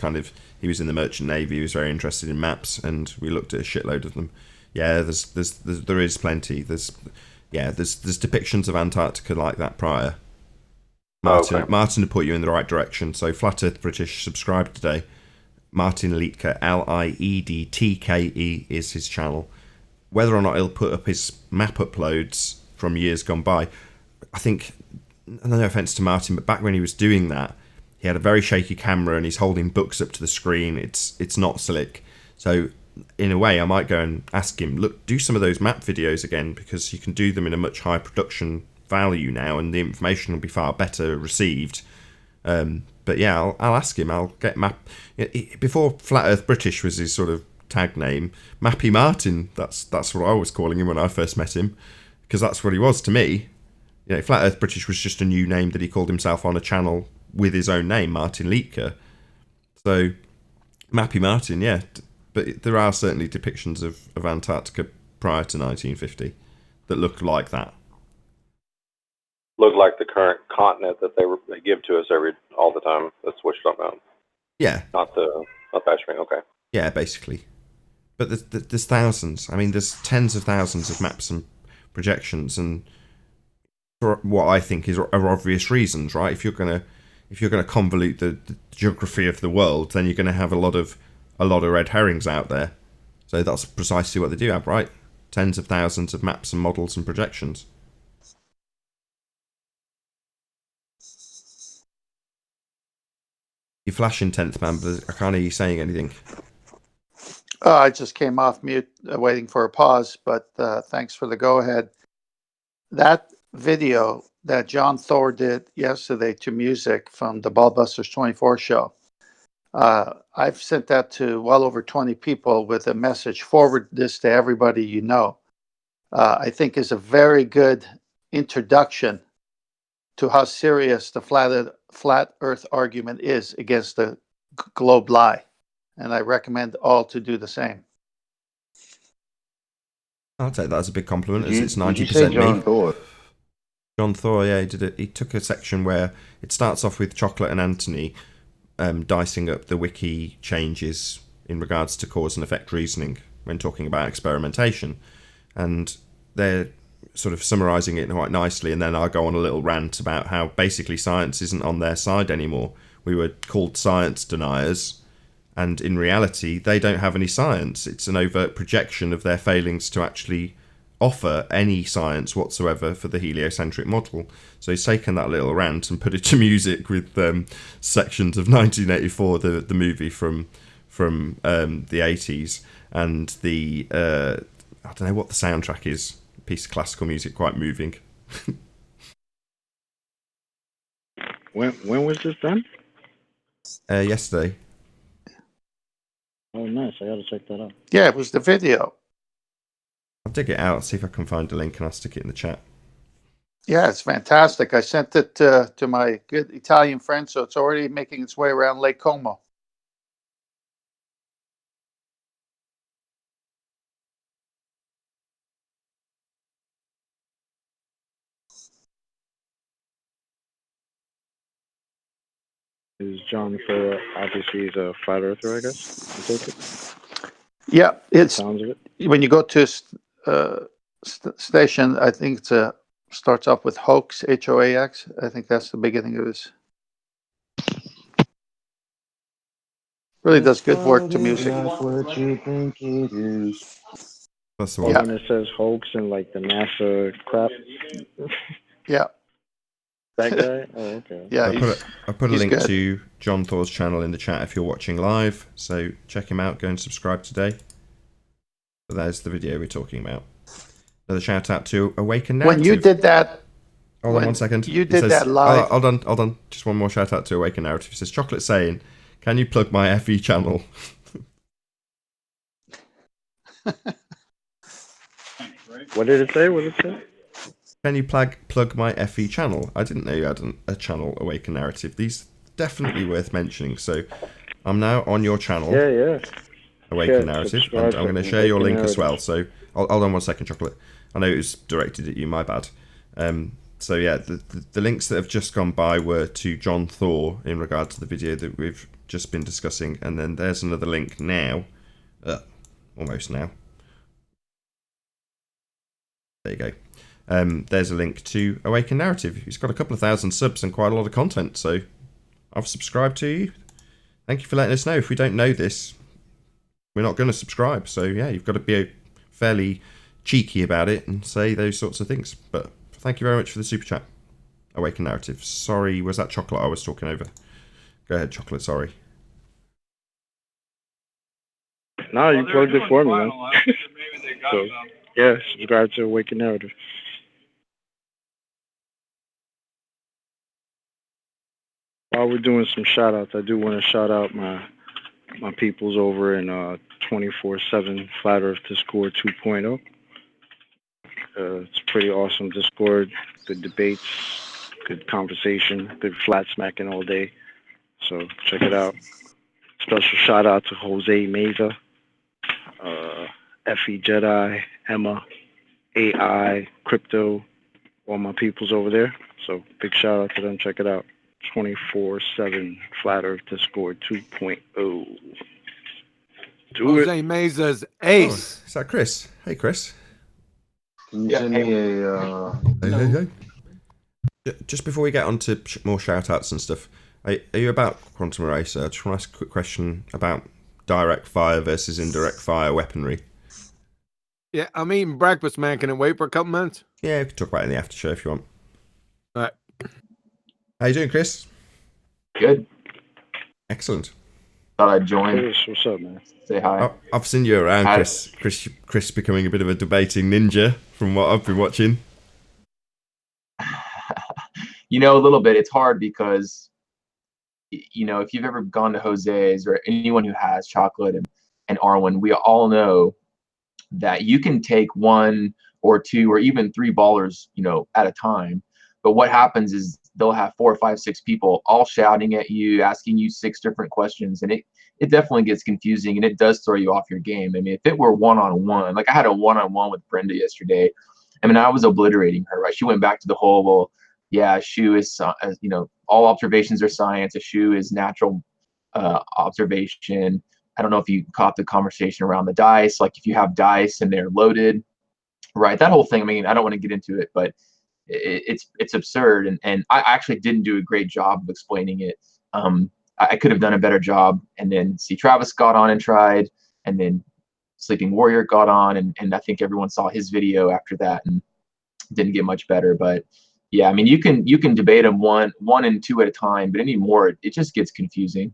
he was in the Merchant Navy, he was very interested in maps, and we looked at a shitload of them. Yeah, there is plenty. There's depictions of Antarctica like that prior. Martin to put you in the right direction. So Flat Earth British, subscribe today. Martin Leitke, Liedtke is his channel. Whether or not he'll put up his map uploads from years gone by, I think, no offence to Martin, but back when he was doing that, he had a very shaky camera and he's holding books up to the screen. It's not slick. So in a way, I might go and ask him, look, do some of those map videos again, because you can do them in a much higher production value now and the information will be far better received. But yeah, I'll ask him. I'll get map before Flat Earth British was his sort of tag name. Mappy Martin. That's what I was calling him when I first met him, because that's what he was to me. Flat Earth British was just a new name that he called himself on a channel with his own name, Martin Leitke. So Mappy Martin, yeah. But there are certainly depictions of Antarctica prior to 1950 that look like that. Look like the current continent that they give to us all the time. That's what you're talking about. Yeah. Not that screen. Okay. Yeah, basically. But there's thousands. I mean, there's tens of thousands of maps and projections, and for what I think are obvious reasons, right? If you're gonna convolute the geography of the world, then you're gonna have a lot of red herrings out there. So that's precisely what they do have, right? Tens of thousands of maps and models and projections. You're flashing 10th man, but I can't hear you saying anything. I just came off mute waiting for a pause, but thanks for the go-ahead. That video that John Thor did yesterday to music from the Ballbusters 24 show, I've sent that to well over 20 people with a message, forward this to everybody you know. I think is a very good introduction to how serious the flat Earth argument is against the globe lie. And I recommend all to do the same. I'll take that as a big compliment, as it's 90% Did you say John me. Thor? John Thor, yeah, he did it. He took a section where it starts off with Chocolate and Anthony dicing up the wiki changes in regards to cause and effect reasoning when talking about experimentation. And they're sort of summarising it quite nicely, and then I'll go on a little rant about how basically science isn't on their side anymore. We were called science deniers, and in reality, they don't have any science. It's an overt projection of their failings to actually offer any science whatsoever for the heliocentric model. So he's taken that little rant and put it to music with sections of 1984, the movie from the 80s, and the I don't know what the soundtrack is. Piece of classical music, quite moving. When was this done? Yesterday. Oh, nice. I gotta check that out. Yeah, it was the video. I'll dig it out, see if I can find a link, and I'll stick it in the chat. Yeah, it's fantastic. I sent it to my good Italian friend, so it's already making its way around Lake Como. Is John Thor obviously he's a flat earther, I guess? I take it? Yeah, it's Sounds of it. when you go to station. I think it's starts off with hoax, HOAX. I think that's the beginning of his. Really does good work to music. Not what you think it is. That's the Oh, one. when it says hoax and like the NASA crap. Yeah. That guy? Oh, okay. Yeah, I put a he's link good. to John Thor's channel in the chat if you're watching live, so check him out, go and subscribe today. But there's the video we're talking about. Another shout out to Awaken Narrative. When you did that, hold on 1 second. You It did says, that live. Hold on. Just one more shout out to Awaken Narrative. It says, Chocolate saying, can you plug my FE channel? What did it say? What did it say? Can you plug my FE channel? I didn't know you had a channel, Awaken Narrative. These definitely worth mentioning. So I'm now on your channel. Yeah. Awaken Narrative, subscribe and I'm going to to share your Awaken link as Narrative. well. So hold on 1 second, Chocolate. I know it was directed at you, my bad. So yeah, the links that have just gone by were to John Thor in regard to the video that we've just been discussing, and then there's another link now, almost now. There you go. There's a link to Awaken Narrative. He's got a couple of thousand subs and quite a lot of content, so I've subscribed to you. Thank you for letting us know. If we don't know this, we're not going to subscribe. So yeah, you've got to be fairly cheeky about it and say those sorts of things. But thank you very much for the super chat. Awaken Narrative. Sorry, was that Chocolate I was talking over? Go ahead, Chocolate, sorry. No, you plugged it for me, man. So, yeah, subscribe to Awaken Narrative. While we're doing some shout outs, I do want to shout out my peoples over in 24/7 Flat Earth Discord 2.0. It's pretty awesome Discord, good debates, good conversation, good flat smacking all day. So check it out. Special shout out to Jose Meza, FE Jedi, Emma, AI, Crypto, all my peoples over there. So big shout out to them. Check it out. 24/7 Flat Earth Discord 2.0. Do it. Jose Meza's ace. Is that Chris? Hey, Chris. Can you send me a... Hey. Just before we get on to more shout-outs and stuff, are you about Quantum Eraser? I just want to ask a quick question about direct fire versus indirect fire weaponry. Yeah, I'm eating breakfast, man. Can it wait for a couple minutes? Yeah, we can talk about it in the after show if you want. All right. How you doing, Chris? Good. Excellent. Thought I'd join. Chris, what's up, man? Say hi. I've seen you around, Hi. Chris becoming a bit of a debating ninja from what I've been watching. You know, a little bit. It's hard because, you know, if you've ever gone to Jose's or anyone who has chocolate and Arwen, we all know that you can take 1 or 2 or even 3 ballers, you know, at a time. But what happens is they'll have 4, 5, 6 people all shouting at you, asking you 6 different questions. And it definitely gets confusing and it does throw you off your game. I mean, if it were one-on-one, like I had a one-on-one with Brenda yesterday, I mean, I was obliterating her, right? She went back to the whole, well, yeah, a shoe is, you know, all observations are science. A shoe is natural observation. I don't know if you caught the conversation around the dice. Like if you have dice and they're loaded, right? That whole thing, I mean, I don't want to get into it, but it's absurd. And I actually didn't do a great job of explaining it. I could have done a better job. And then Travis got on and tried, and then Sleeping Warrior got on, and I think everyone saw his video after that and didn't get much better. But yeah, I mean, you can debate them one and 2 at a time, but anymore it just gets confusing.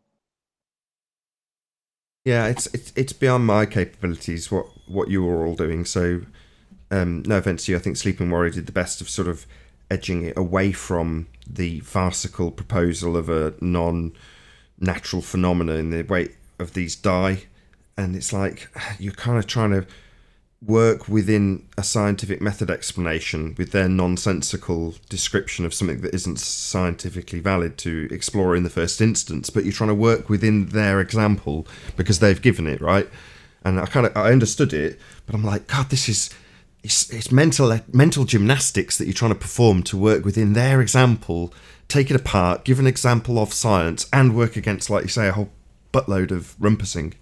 Yeah, it's beyond my capabilities what you were all doing. So no offense to you, I think Sleeping Warrior did the best of sort of edging it away from the farcical proposal of a non-natural phenomena in the way of these die, and it's like you're kind of trying to work within a scientific method explanation with their nonsensical description of something that isn't scientifically valid to explore in the first instance, but you're trying to work within their example because they've given it, right? And I understood it, but I'm like, God, this is it's mental gymnastics that you're trying to perform to work within their example, take it apart, give an example of science, and work against, like you say, a whole buttload of rumpusing.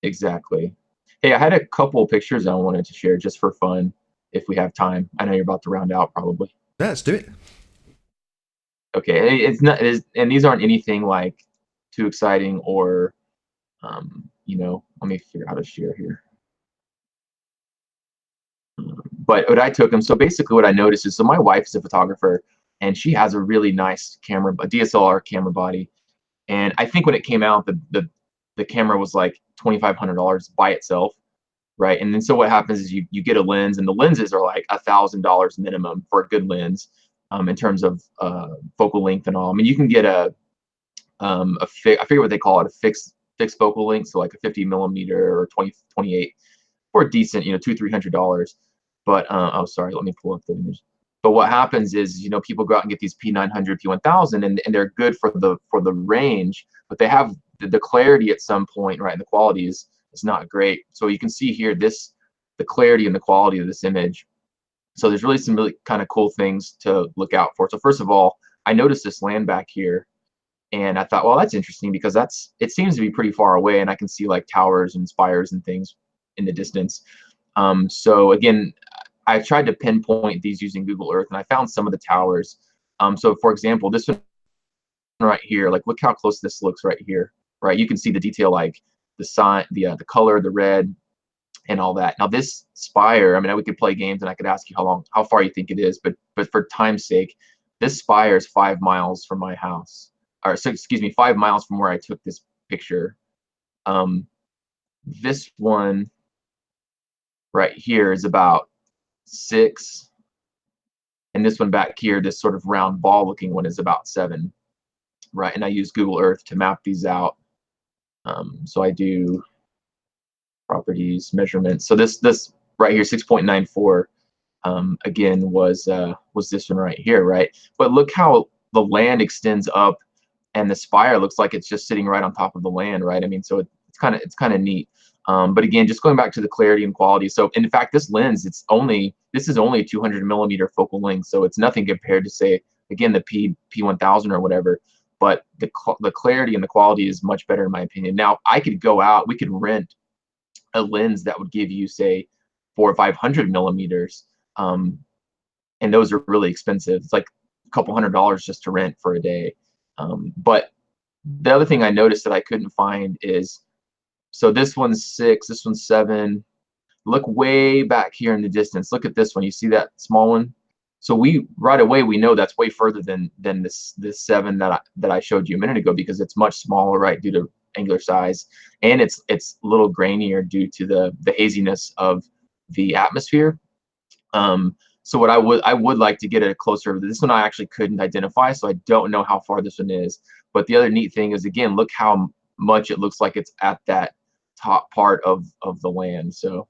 Exactly. Hey, I had a couple of pictures I wanted to share just for fun, if we have time. I know you're about to round out, probably. Yeah, let's do it. Okay, and these aren't anything like too exciting or, let me figure out how to share here. But I took them. So basically, what I noticed is, so my wife is a photographer, and she has a really nice camera, a DSLR camera body. And I think when it came out, the camera was like $2,500 by itself, right? And then so what happens is you get a lens, and the lenses are like $1,000 minimum for a good lens, in terms of focal length and all. I mean, you can get I forget what they call it, a fixed focal length, so like a 50 millimeter or 28 for a decent, $200-300. But oh, sorry, let me pull up the image. But what happens is, people go out and get these P900, P1000, and they're good for the range, but they have the clarity at some point, right? And the quality is not great. So you can see here the clarity and the quality of this image. So there's really some really kind of cool things to look out for. So first of all, I noticed this land back here, and I thought, well, that's interesting because it seems to be pretty far away, and I can see like towers and spires and things in the distance. So again, I tried to pinpoint these using Google Earth, and I found some of the towers. So for example, this one right here, like look how close this looks right here, right? You can see the detail, like the sign, the color, the red, and all that. Now this spire, I mean, we could play games, and I could ask you how far you think it is, but for time's sake, this spire is 5 miles from my house, or so, excuse me, 5 miles from where I took this picture. This one right here is about 6, and this one back here, this sort of round ball looking one, is about 7, right? And I use Google Earth to map these out. So I do properties, measurements. So this right here, 6.94, again was this one right here, right? But look how the land extends up, and the spire looks like it's just sitting right on top of the land, right? I mean, so it's kind of neat. But again, just going back to the clarity and quality. So in fact, this lens, this is only a 200 millimeter focal length, so it's nothing compared to, say, again, the P1000 or whatever. But the clarity and the quality is much better in my opinion. Now we could rent a lens that would give you, say, 400 or 500 millimeters, and those are really expensive. It's like a couple $100 just to rent for a day. But the other thing I noticed that I couldn't find is, so this one's 6, this one's 7. Look way back here in the distance. Look at this one. You see that small one? So right away we know that's way further than this 7 that I showed you a minute ago, because it's much smaller, right, due to angular size, and it's a little grainier due to the haziness of the atmosphere. So what I would like to get a closer. This one I actually couldn't identify, so I don't know how far this one is. But the other neat thing is, again, look how much it looks like it's at that top part of the land. So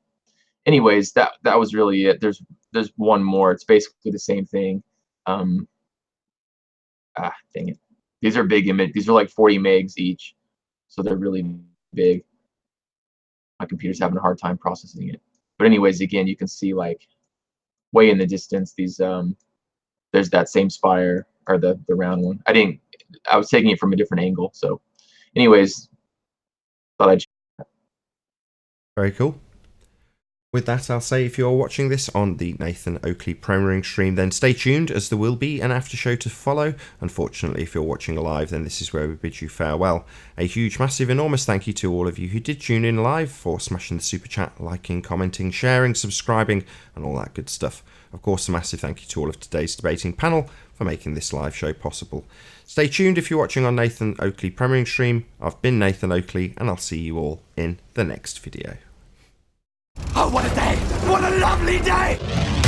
anyways, that was really it. There's one more. It's basically the same thing. Dang it. These are big image. These are like 40 megs each, so they're really big. My computer's having a hard time processing it. But anyways, again, you can see like way in the distance these there's that same spire, or the round one. I was taking it from a different angle. So anyways, thought I'd. Very cool. With that, I'll say if you're watching this on the Nathan Oakley premiering stream, then stay tuned, as there will be an after show to follow. Unfortunately, if you're watching live, then this is where we bid you farewell. A huge, massive, enormous thank you to all of you who did tune in live, for smashing the super chat, liking, commenting, sharing, subscribing, and all that good stuff. Of course, a massive thank you to all of today's debating panel for making this live show possible. Stay tuned if you're watching on Nathan Oakley premiering stream. I've been Nathan Oakley, and I'll see you all in the next video. Oh, what a day! What a lovely day!